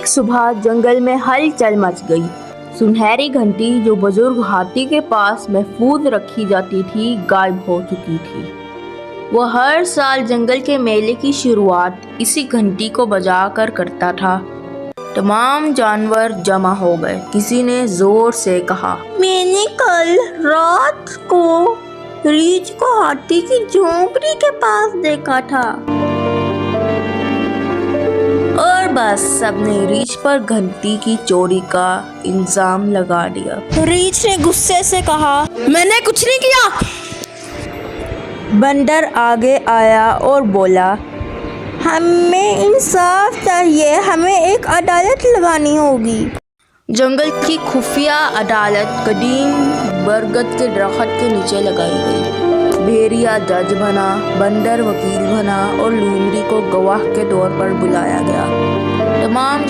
एक सुबह जंगल में हलचल मच गई। सुनहरी घंटी जो बुजुर्ग हाथी के पास महफूज रखी जाती थी गायब हो चुकी थी। वह हर साल जंगल के मेले की शुरुआत इसी घंटी को बजाकर करता था। तमाम जानवर जमा हो गए। किसी ने जोर से कहा, मैंने कल रात को रीछ को हाथी की झोंपड़ी के पास देखा था। और बस सबने रीछ पर घंटी की चोरी का इल्जाम लगा दिया। रीछ ने गुस्से से कहा, मैंने कुछ नहीं किया। बंदर आगे आया और बोला, हमें इंसाफ चाहिए, हमें एक अदालत लगानी होगी। जंगल की खुफिया अदालत कदीम बरगद के दरख्त के नीचे लगाई गई। भेड़िया जज बना, बंदर वकील बना और लूमड़ी को गवाह के तौर पर बुलाया गया। तमाम